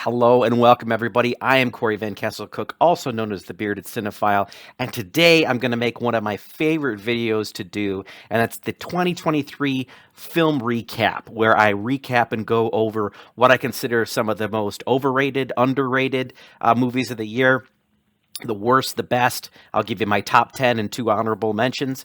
Hello and welcome, everybody. I am Corey Van Castle Cook, also known as the Bearded Cinephile, and today I'm going to make one of my favorite videos to do, and that's the 2023 film recap, where I recap and go over what I consider some of the most overrated, underrated movies of the year. The worst, the best. I'll give you my top 10 and two honorable mentions.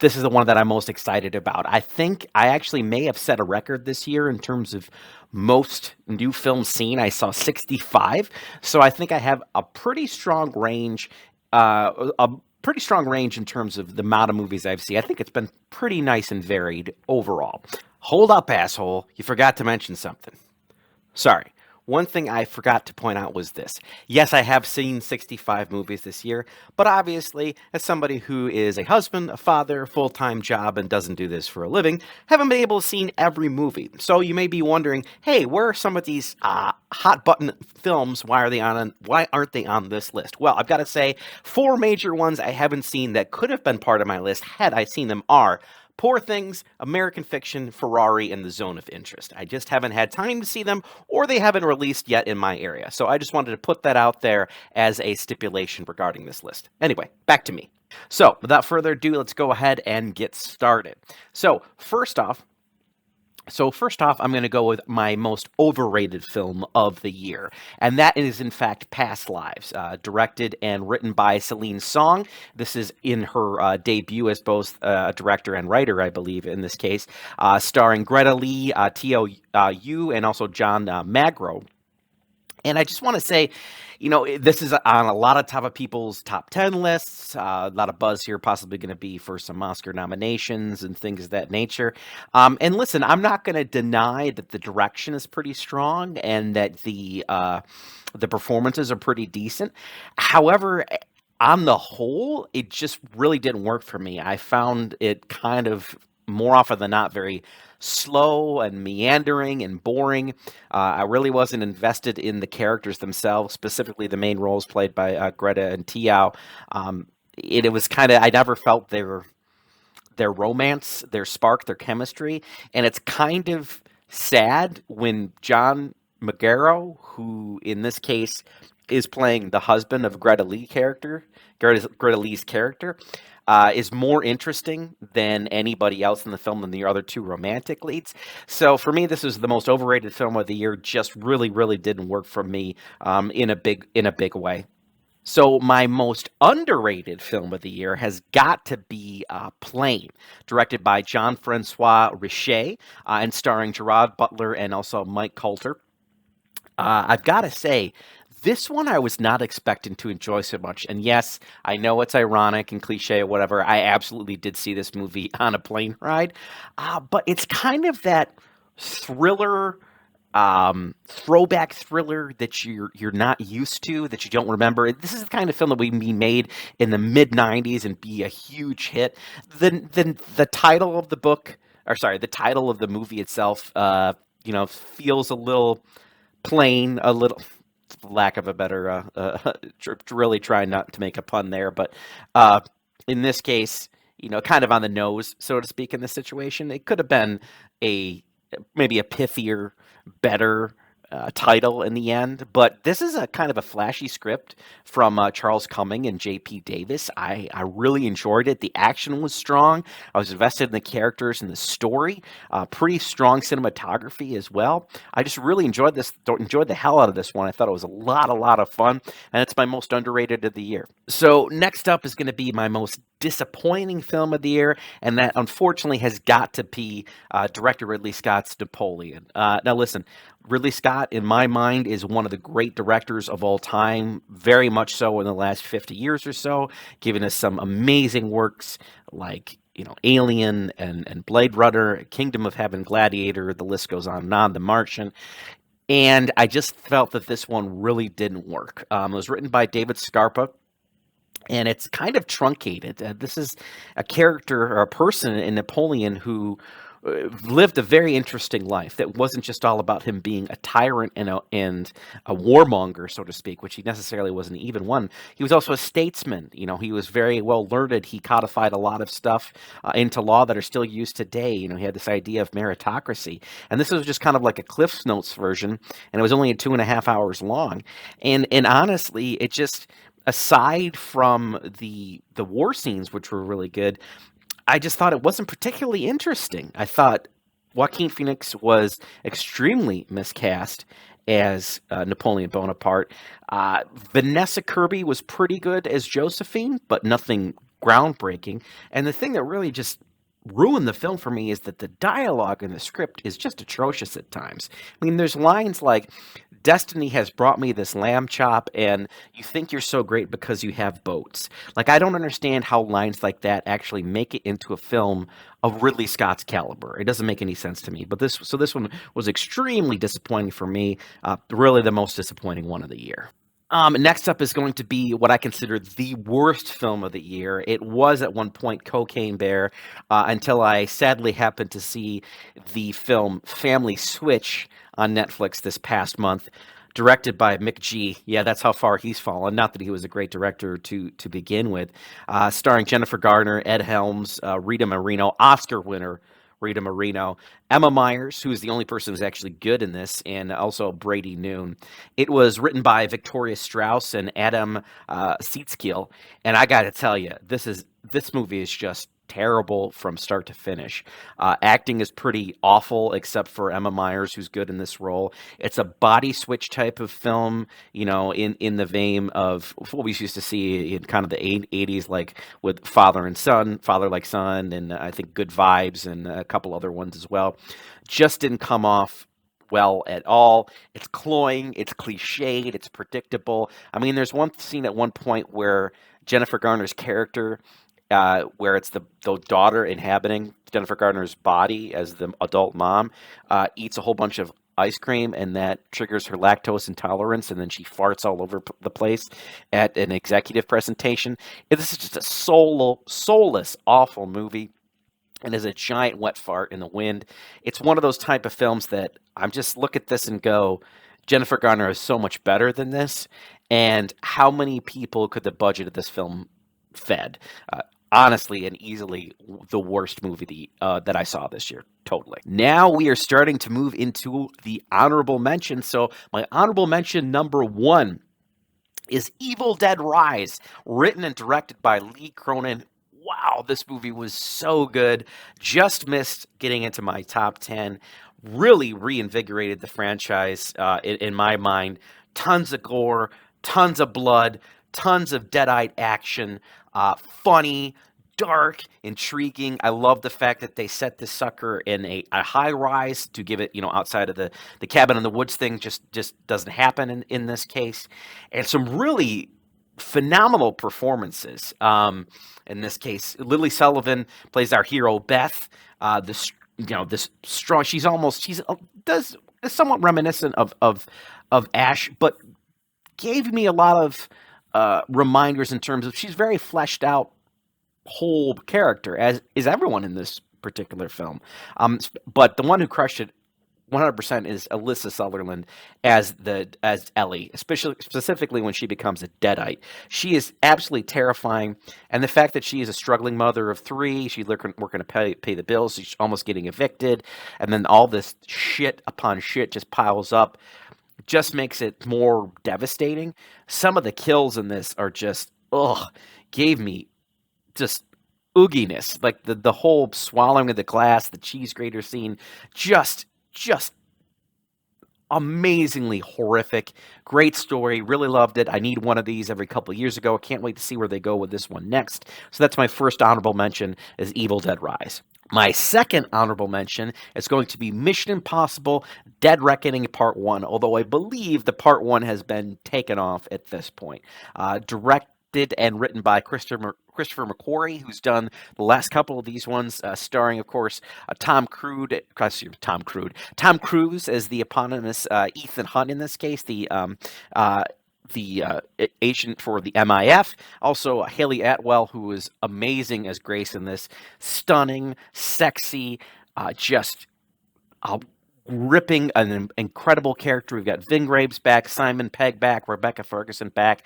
This is the one that I'm most excited about. I think I actually may have set a record this year in terms of most new films seen. I saw 65. So I think I have a pretty strong range. A pretty strong range in terms of the amount of movies I've seen. I think it's been pretty nice and varied overall. Hold up, asshole. You forgot to mention something. Sorry. One thing I forgot to point out was this. Yes, I have seen 65 movies this year, but obviously, as somebody who is a husband, a father, full-time job, and doesn't do this for a living, haven't been able to see every movie. So you may be wondering, hey, where are some of these hot-button films? Why aren't they on this list? Well, I've got to say, four major ones I haven't seen that could have been part of my list had I seen them are Poor Things, American Fiction, Ferrari, and The Zone of Interest. I just haven't had time to see them, or they haven't released yet in my area. So I just wanted to put that out there as a stipulation regarding this list. Anyway, back to me. So, without further ado, let's go ahead and get started. First off, I'm going to go with my most overrated film of the year, and that is, in fact, Past Lives, directed and written by Celine Song. This is in her debut as both a director and writer, I believe, in this case, starring Greta Lee, Tio Yu, and also John Magro. And I just want to say, this is on a lot of top of people's top 10 lists. A lot of buzz here, possibly going to be for some Oscar nominations and things of that nature. And listen, I'm not going to deny that the direction is pretty strong and that the performances are pretty decent. However, on the whole, it just really didn't work for me. I found it kind of more often than not very slow and meandering and boring. I really wasn't invested in the characters themselves, specifically the main roles played by Greta and Tiao. It was kind of, I never felt their romance, their spark, their chemistry, and it's kind of sad when John Magaro, who in this case is playing the husband of Greta Lee's character, is more interesting than anybody else in the film than the other two romantic leads. So for me, this is the most overrated film of the year. Just really, really didn't work for me in a big way. So my most underrated film of the year has got to be Plane, directed by Jean-Francois Richet and starring Gerard Butler and also Mike Coulter. I've got to say, this one I was not expecting to enjoy so much. And yes, I know it's ironic and cliche or whatever. I absolutely did see this movie on a plane ride. But it's kind of that thriller, throwback thriller that you're not used to, that you don't remember. This is the kind of film that would be made in the mid-90s and be a huge hit. The title of the book, or sorry, the title of the movie itself, feels a little plain, a little lack of a better, really trying not to make a pun there, but in this case, kind of on the nose, so to speak, in this situation. It could have been maybe a pithier, better title in the end, but this is a kind of a flashy script from Charles Cumming and J.P. Davis. I really enjoyed it. The action was strong. I was invested in the characters and the story. Pretty strong cinematography as well. I just really enjoyed the hell out of this one. I thought it was a lot of fun, and it's my most underrated of the year. So next up is going to be my most disappointing film of the year, and that unfortunately has got to be director Ridley Scott's Napoleon. Now listen, Ridley Scott, in my mind, is one of the great directors of all time, very much so in the last 50 years or so, giving us some amazing works like Alien and Blade Runner, Kingdom of Heaven, Gladiator, the list goes on and on, The Martian. And I just felt that this one really didn't work. It was written by David Scarpa, and it's kind of truncated. This is a character or a person in Napoleon who lived a very interesting life that wasn't just all about him being a tyrant and a warmonger, so to speak, which he necessarily wasn't even one. He was also a statesman. He was very well learned. He codified a lot of stuff into law that are still used today. He had this idea of meritocracy, and this was just kind of like a Cliff's Notes version, and it was only 2.5 hours long. And honestly, it just, aside from the war scenes, which were really good, I just thought it wasn't particularly interesting. I thought Joaquin Phoenix was extremely miscast as Napoleon Bonaparte. Vanessa Kirby was pretty good as Josephine, but nothing groundbreaking. And the thing that really just ruined the film for me is that the dialogue in the script is just atrocious at times. I mean, there's lines like, Destiny has brought me this lamb chop, and you think you're so great because you have boats. Like, I don't understand how lines like that actually make it into a film of Ridley Scott's caliber. It doesn't make any sense to me. But this one was extremely disappointing for me. Really, the most disappointing one of the year. Next up is going to be what I consider the worst film of the year. It was at one point Cocaine Bear, until I sadly happened to see the film Family Switch on Netflix this past month, directed by Mick G. Yeah, that's how far he's fallen. Not that he was a great director to begin with. Starring Jennifer Garner, Ed Helms, Rita Moreno, Oscar winner Rita Moreno, Emma Myers, who is the only person who's actually good in this, and also Brady Noon. It was written by Victoria Strauss and Adam Seatskill, and I got to tell you, this movie is just terrible from start to finish. Acting is pretty awful, except for Emma Myers, who's good in this role. It's a body switch type of film, in the vein of what we used to see in kind of the 80s, like with Father and Son, Father Like Son, and I think Good Vibes, and a couple other ones as well. Just didn't come off well at all. It's cloying, it's cliched, it's predictable. I mean, there's one scene at one point where Jennifer Garner's character, where it's the daughter inhabiting Jennifer Garner's body as the adult mom, eats a whole bunch of ice cream, and that triggers her lactose intolerance, and then she farts all over the place at an executive presentation. And this is just a soulless, awful movie, and is a giant wet fart in the wind. It's one of those type of films that I'm just look at this and go, Jennifer Garner is so much better than this. And how many people could the budget of this film fed? Honestly and easily the worst movie that I saw this year. Totally. Now we are starting to move into the honorable mention. So my honorable mention number one is Evil Dead Rise, written and directed by Lee Cronin. Wow, this movie was so good. Just missed getting into my top 10. Really reinvigorated the franchise in my mind. Tons of gore, tons of blood, tons of dead-eyed action, funny, dark, intriguing. I love the fact that they set this sucker in a high rise to give it, outside of the cabin in the woods thing just doesn't happen in this case. And some really phenomenal performances. In this case, Lily Sullivan plays our hero Beth. This strong. Does is somewhat reminiscent of Ash, but gave me a lot of reminders in terms of she's very fleshed out whole character, as is everyone in this particular film. But the one who crushed it 100% is Alyssa Sutherland as Ellie, especially specifically when she becomes a deadite. She is absolutely terrifying, and the fact that she is a struggling mother of three, she's working to pay the bills, she's almost getting evicted, and then all this shit upon shit just piles up, just makes it more devastating. Some of the kills in this are just gave me just ooginess, like the whole swallowing of the glass, the cheese grater scene, just amazingly horrific. Great story. Really loved it. I need one of these every couple of years ago. I can't wait to see where they go with this one next. So that's my first honorable mention, is Evil Dead Rise. My second honorable mention is going to be Mission Impossible Dead Reckoning Part 1, although I believe the Part 1 has been taken off at this point. Directed and written by Christopher McQuarrie, who's done the last couple of these ones, starring, of course, Tom Cruise as the eponymous Ethan Hunt in this case, the agent for the MIF. Also, Haley Atwell, who is amazing as Grace in this. Stunning, sexy, Just uh, ripping an incredible character. We've got Ving Rhames back, Simon Pegg back, Rebecca Ferguson back,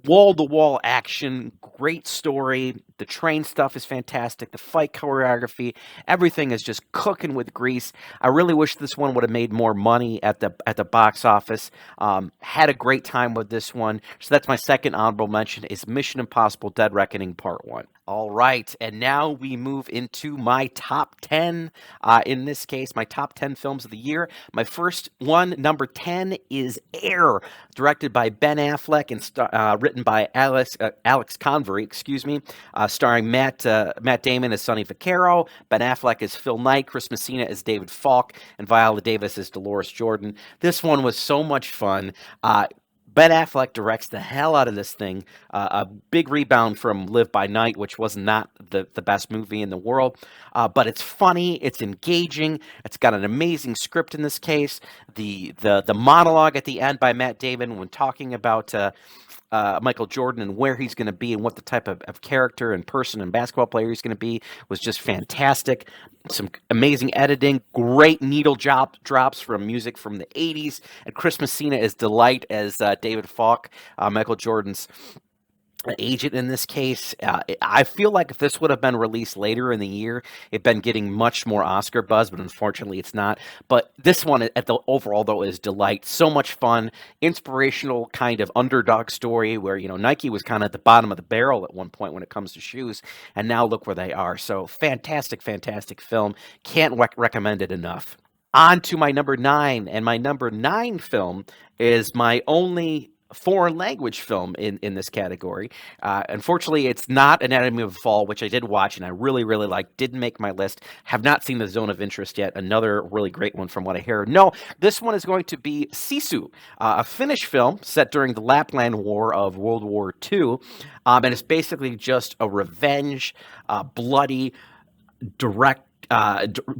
wall to wall action, great story. The train stuff is fantastic. The fight choreography, everything is just cooking with grease. I really wish this one would have made more money at the box office. Had a great time with this one. So that's my second honorable mention is Mission Impossible: Dead Reckoning Part One. All right, and now we move into my top 10. In this case, my top 10 films of the year. My first one, number 10, is Air, directed by Ben Affleck and written by Alex Convery, excuse me, starring Matt Damon as Sonny Vaccaro, Ben Affleck as Phil Knight, Chris Messina as David Falk, and Viola Davis as Dolores Jordan. This one was so much fun. Ben Affleck directs the hell out of this thing. A big rebound from Live by Night, which was not the best movie in the world. But it's funny, it's engaging, it's got an amazing script in this case. The monologue at the end by Matt Damon when talking about Michael Jordan and where he's going to be and what the type of character and person and basketball player he's going to be was just fantastic. Some amazing editing, great needle drops from music from the 80s, and Chris Messina is delight as David Falk, Michael Jordan's agent in this case. I feel like if this would have been released later in the year, it'd been getting much more Oscar buzz, but unfortunately it's not. But this one, at the overall though, is delight. So much fun, inspirational kind of underdog story where Nike was kind of at the bottom of the barrel at one point when it comes to shoes, and now look where they are. So fantastic, fantastic film. Can't recommend it enough. On to my number 9, and my number 9 film is my only foreign language film in this category. Unfortunately, it's not Anatomy of a Fall, which I did watch and I really, really liked. Didn't make my list. Have not seen The Zone of Interest yet. Another really great one from what I hear. No, this one is going to be Sisu, a Finnish film set during the Lapland War of World War II. And it's basically just a revenge, bloody, direct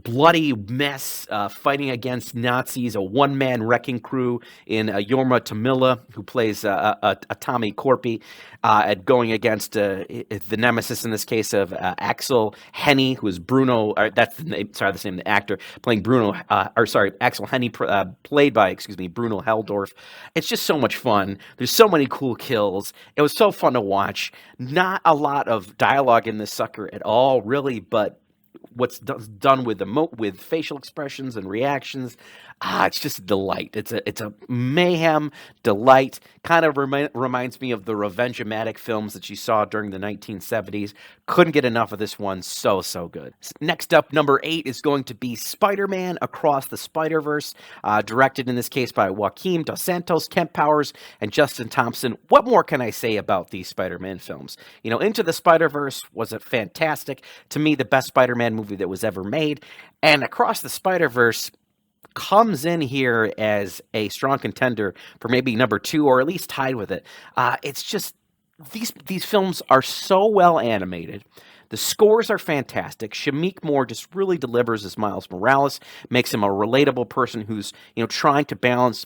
bloody mess fighting against Nazis, a one-man wrecking crew in Jorma Tamila, who plays a Tommy Corpy, going against the nemesis in this case of Axel Henny, who is Bruno, that's the name, sorry, that's the name of the actor, playing Bruno, Axel Henny, played by, Bruno Heldorf. It's just so much fun. There's so many cool kills. It was so fun to watch. Not a lot of dialogue in this sucker at all, really, but what's done with with facial expressions and reactions, it's just a delight. It's a mayhem delight. Kind of reminds me of the revenge-o-matic films that you saw during the 1970s. Couldn't get enough of this one. So good. Next up, number 8 is going to be Spider-Man Across the Spider-Verse, directed in this case by Joaquim Dos Santos, Kemp Powers, and Justin Thompson. What more can I say about these Spider-Man films? Into the Spider-Verse was a fantastic, to me, the best Spider-Man movie that was ever made, and Across the Spider-Verse comes in here as a strong contender for maybe number 2 or at least tied with it. It's just these films are so well animated. The scores are fantastic. Shamik Moore just really delivers as Miles Morales, makes him a relatable person who's trying to balance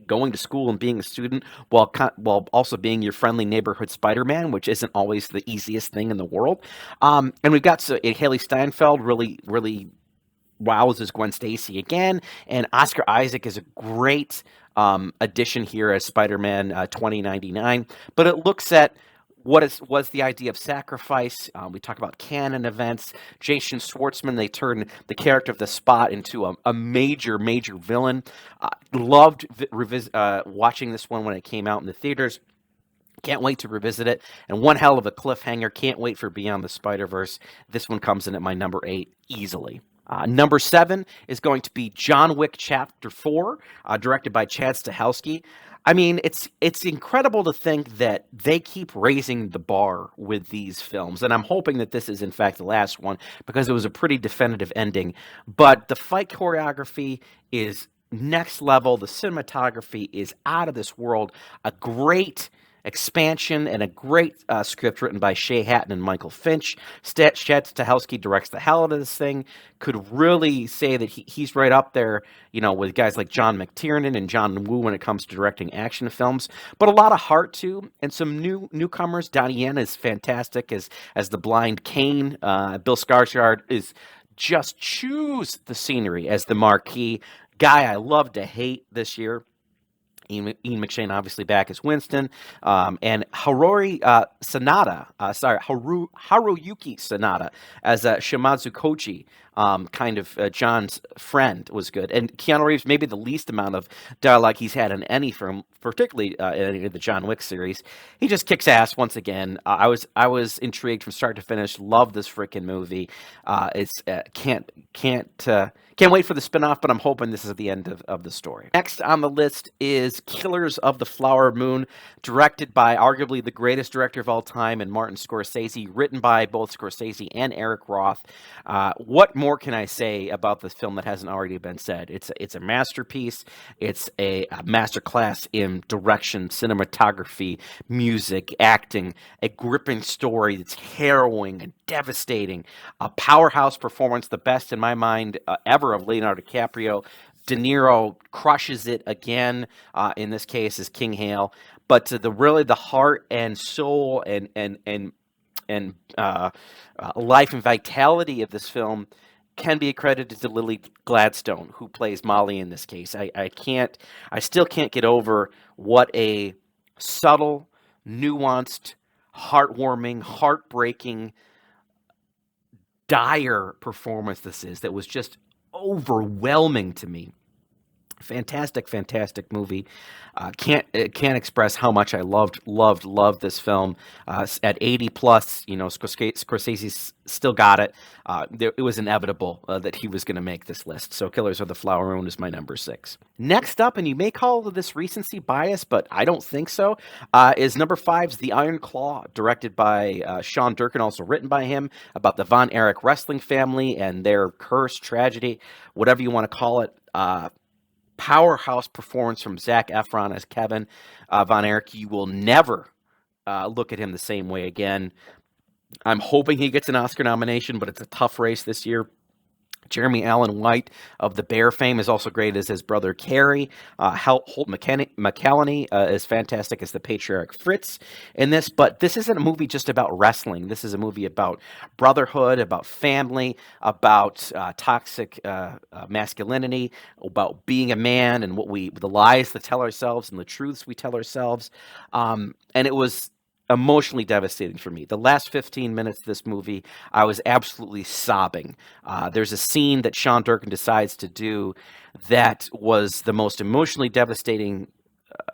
going to school and being a student while also being your friendly neighborhood Spider-Man, which isn't always the easiest thing in the world. And we've got Haley Steinfeld really wows as Gwen Stacy again, and Oscar Isaac is a great addition here as Spider-Man 2099. But it looks at was the idea of sacrifice. We talk about canon events. Jason Schwartzman, they turn the character of the Spot into a major villain. Loved watching this one when it came out in the theaters. Can't wait to revisit it. And one hell of a cliffhanger. Can't wait for Beyond the Spider-Verse. This one comes in at my number 8 easily. Number 7 is going to be John Wick Chapter 4, directed by Chad Stahelski. I mean, it's incredible to think that they keep raising the bar with these films, and I'm hoping that this is, in fact, the last one, because it was a pretty definitive ending. But the fight choreography is next level. The cinematography is out of this world. A great expansion and a great script written by Shay Hatton and Michael Finch. Chad Stahelski directs the hell out of this thing. Could really say that he's right up there, with guys like John McTiernan and John Woo when it comes to directing action films. But a lot of heart too, and some newcomers. Donnie Yen is fantastic as the blind Kane. Bill Skarsgård is just choose the scenery as the marquee. Guy I love to hate this year. Ian McShane obviously back as Winston, and Haruyuki Sanada as Shimazu Koji, kind of John's friend was good, and Keanu Reeves maybe the least amount of dialogue he's had in any film, particularly in any of the John Wick series. He just kicks ass once again. I was intrigued from start to finish. Love this freaking movie. It's can't wait for the spinoff, but I'm hoping this is the end of the story. Next on the list is Killers of the Flower Moon, directed by arguably the greatest director of all time, and Martin Scorsese, written by both Scorsese and Eric Roth. What more can I say about this film that hasn't already been said? It's a masterpiece. It's a masterclass in direction, cinematography, music, acting, a gripping story that's harrowing and devastating, a powerhouse performance, the best in my mind ever of Leonardo DiCaprio. De Niro crushes it again. In this case, as King Hale, but to the heart and soul and life and vitality of this film can be accredited to Lily Gladstone, who plays Molly in this case. I still can't get over what a subtle, nuanced, heartwarming, heartbreaking, dire performance this is. That was just overwhelming to me. Fantastic, fantastic movie. Can't express how much I loved this film. At 80 plus, Scorsese still got it. It was inevitable that he was going to make this list. So Killers of the Flower Moon is my number 6. Next up, and you may call this recency bias, but I don't think so, is number 5's The Iron Claw, directed by Sean Durkin, also written by him, about the Von Erich wrestling family and their curse, tragedy, whatever you want to call it. Powerhouse performance from Zac Efron as Kevin Von Erich. You will never look at him the same way again. I'm hoping he gets an Oscar nomination, but it's a tough race this year. Jeremy Allen White of The Bear fame is also great as his brother Carrie. Holt McCallany is fantastic as the patriarch Fritz in this. But this isn't a movie just about wrestling. This is a movie about brotherhood, about family, about toxic masculinity, about being a man, and the lies that tell ourselves and the truths we tell ourselves. And it was emotionally devastating for me. The last 15 minutes of this movie, I was absolutely sobbing. There's a scene that Sean Durkin decides to do that was the most emotionally devastating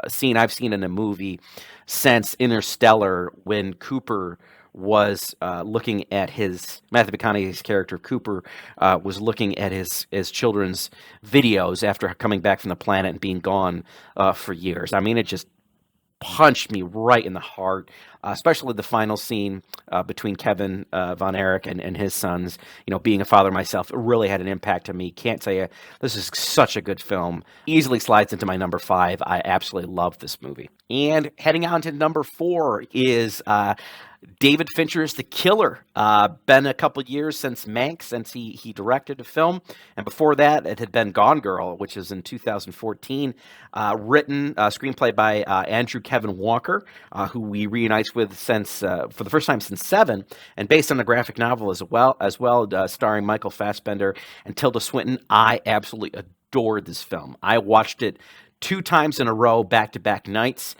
scene I've seen in a movie since Interstellar, when Cooper was looking at Matthew McConaughey's character Cooper was looking at his children's videos after coming back from the planet and being gone for years. I mean, it just punched me right in the heart, especially the final scene between Kevin Von Erich and his sons. Being a father myself, it really had an impact on me. Can't tell you, this is such a good film. Easily slides into my number 5. I absolutely love this movie. And heading on to number 4 is David Fincher's The Killer. Been a couple years since Mank, since he directed a film. And before that, it had been Gone Girl, which is in 2014. Written, screenplay by Andrew Kevin Walker, who we reunites with for the first time since Seven, and based on the graphic novel as well, starring Michael Fassbender and Tilda Swinton. I absolutely adored this film. I watched it 2 times in a row, back-to-back nights.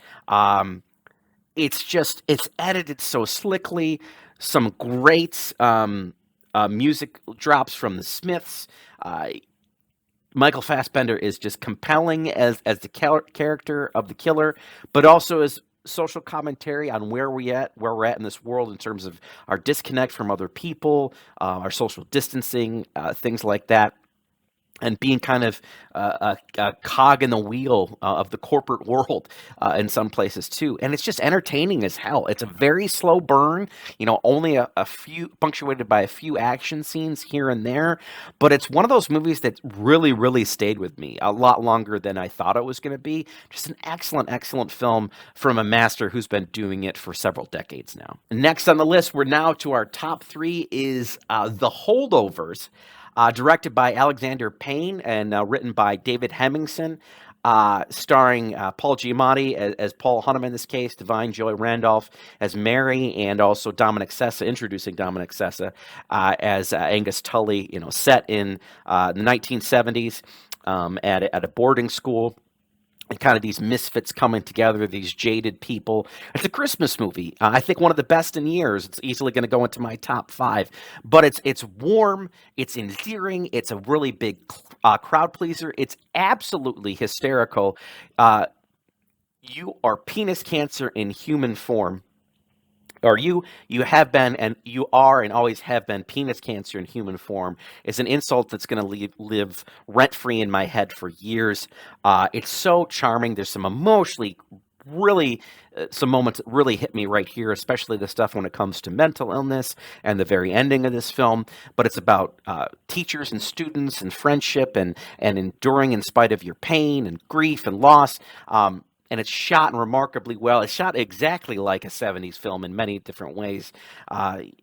It's edited so slickly. Some great music drops from the Smiths. Michael Fassbender is just compelling as the character of the killer, but also as social commentary on where we're at in this world in terms of our disconnect from other people, our social distancing, things like that. And being kind of a cog in the wheel of the corporate world in some places too. And it's just entertaining as hell. It's a very slow burn, only a few, punctuated by a few action scenes here and there. But it's one of those movies that really, really stayed with me a lot longer than I thought it was going to be. Just an excellent, excellent film from a master who's been doing it for several decades now. Next on the list, we're now to our top 3 is The Holdovers. Directed by Alexander Payne and written by David Hemmingson. starring Paul Giamatti as Paul Hunnam in this case, Divine Joy Randolph as Mary, and also Dominic Sessa, introducing Dominic Sessa as Angus Tully, set in the 1970s at a boarding school, and kind of these misfits coming together, these jaded people. It's a Christmas movie. I think one of the best in years. It's easily going to go into my top five. But it's warm, it's endearing, it's a really big crowd pleaser. It's absolutely hysterical. Uh, you are penis cancer in human form, or you have been and you are and always have been penis cancer in human form, is an insult that's going to live rent free in my head for years. It's so charming. There's some emotionally really some moments that really hit me right here, especially the stuff when it comes to mental illness and the very ending of this film. But it's about teachers and students and friendship and enduring in spite of your pain and grief and loss. And it's shot remarkably well. It's shot exactly like a 70s film in many different ways,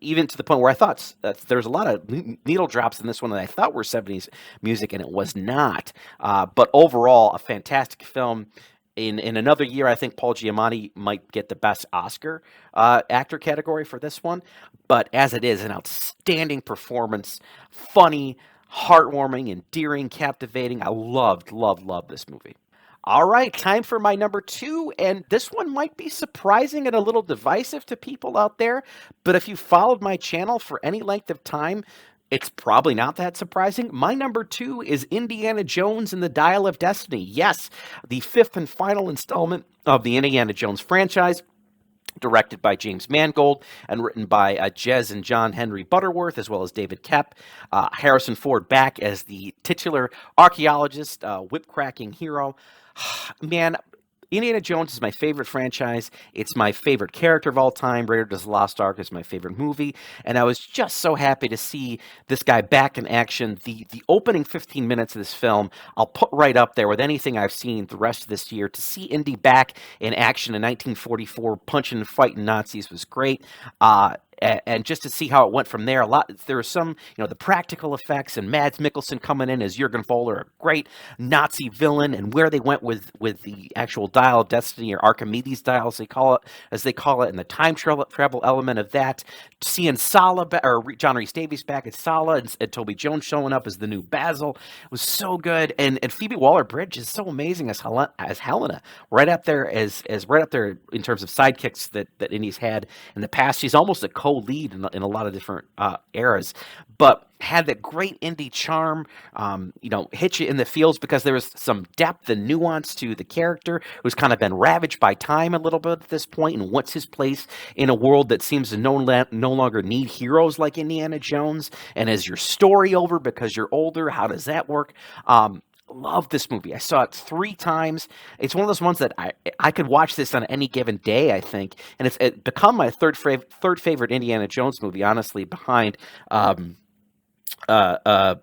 even to the point where I thought there's a lot of needle drops in this one that I thought were 70s music, and it was not. But overall, a fantastic film. In another year, I think Paul Giamatti might get the best Oscar actor category for this one. But as it is, an outstanding performance, funny, heartwarming, endearing, captivating. I loved this movie. All right, time for my number two, and this one might be surprising and a little divisive to people out there, but if you followed my channel for any length of time, it's probably not that surprising. My number two is Indiana Jones and the Dial of Destiny. Yes, the fifth and final installment of the Indiana Jones franchise, directed by James Mangold and written by Jez and John Henry Butterworth, as well as David Koepp. Harrison Ford back as the titular archaeologist, whip-cracking hero. Man, Indiana Jones is my favorite franchise. It's my favorite character of all time. Raiders of the Lost Ark is my favorite movie. And I was just so happy to see this guy back in action. The opening 15 minutes of this film, I'll put right up there with anything I've seen the rest of this year. To see Indy back in action in 1944, punching and fighting Nazis was great. And just to see how it went from there, there were some, the practical effects and Mads Mikkelsen coming in as Jurgen Voller, a great Nazi villain, and where they went with the actual Dial of Destiny, or Archimedes Dial, as they call it, and the time travel element of that. Seeing Sala or John Rhys Davies back as Sala, and Toby Jones showing up as the new Basil was so good, and Phoebe Waller-Bridge is so amazing as Helena, right up there as right up there in terms of sidekicks that Indy's had in the past. She's almost a co-lead in a lot of different eras, but had that great indie charm, hit you in the feels because there was some depth and nuance to the character who's kind of been ravaged by time a little bit at this point, and what's his place in a world that seems to no longer need heroes like Indiana Jones, and is your story over because you're older? How does that work? Love this movie. I saw it 3 times. It's one of those ones that I could watch this on any given day, I think, and it's become my third favorite Indiana Jones movie, honestly, behind The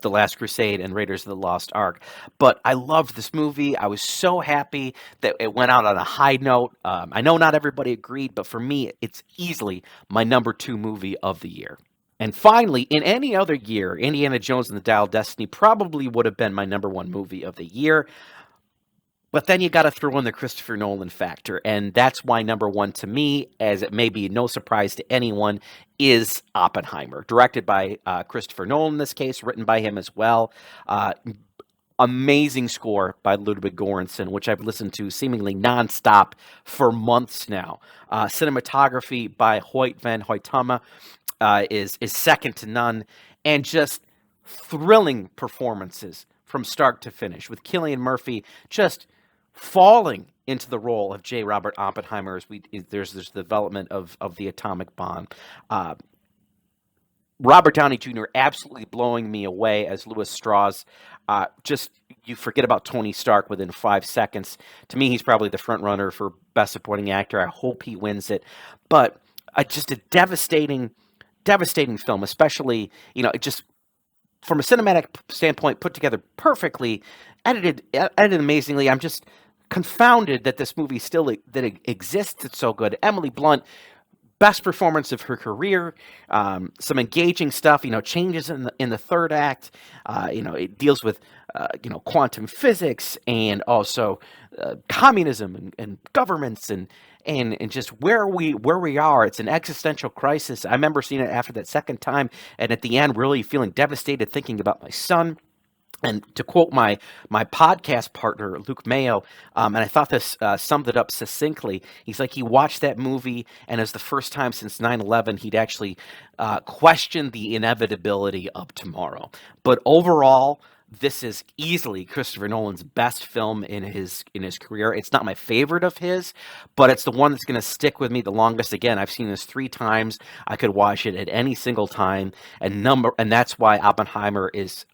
Last Crusade and Raiders of the Lost Ark. But I loved this movie. I was so happy that it went out on a high note. I know not everybody agreed, but for me, it's easily my number 2 movie of the year. And finally, in any other year, Indiana Jones and the Dial of Destiny probably would have been my number 1 movie of the year. But then you got to throw in the Christopher Nolan factor, and that's why number 1 to me, as it may be no surprise to anyone, is Oppenheimer, directed by Christopher Nolan in this case, written by him as well. Amazing score by Ludwig Göransson, which I've listened to seemingly nonstop for months now. Cinematography by Hoyt van Hoytema is second to none, and just thrilling performances from start to finish, with Cillian Murphy just falling into the role of J. Robert Oppenheimer as there's this development of the atomic bomb. Robert Downey Jr. absolutely blowing me away as Louis Strauss. Just, you forget about Tony Stark within 5 seconds. To me, he's probably the front runner for Best Supporting Actor. I hope he wins it. But just a devastating film, especially, just from a cinematic standpoint, put together perfectly, edited amazingly. I'm just confounded that this movie still that it exists. It's so good. Emily Blunt, best performance of her career. Some engaging stuff, changes in the third act. It deals with quantum physics and also communism and governments and just where we are. It's an existential crisis. I remember seeing it after that second time, and at the end, really feeling devastated, thinking about my son. And to quote my podcast partner, Luke Mayo, and I thought this summed it up succinctly. He's like, he watched that movie, and it's the first time since 9/11 he'd actually questioned the inevitability of tomorrow. But overall, this is easily Christopher Nolan's best film in his career. It's not my favorite of his, but it's the one that's going to stick with me the longest. Again, I've seen this 3 times. I could watch it at any single time, and that's why Oppenheimer is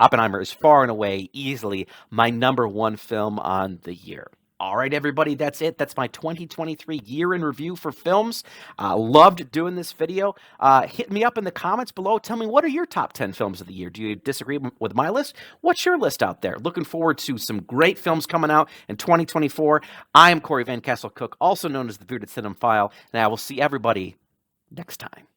far and away easily my number one film on the year. All right, everybody, that's it. That's my 2023 year in review for films. Loved doing this video. Hit me up in the comments below. Tell me, what are your top 10 films of the year? Do you disagree with my list? What's your list out there? Looking forward to some great films coming out in 2024. I am Corey Van Castle Cook, also known as the Bearded Cinema File, and I will see everybody next time.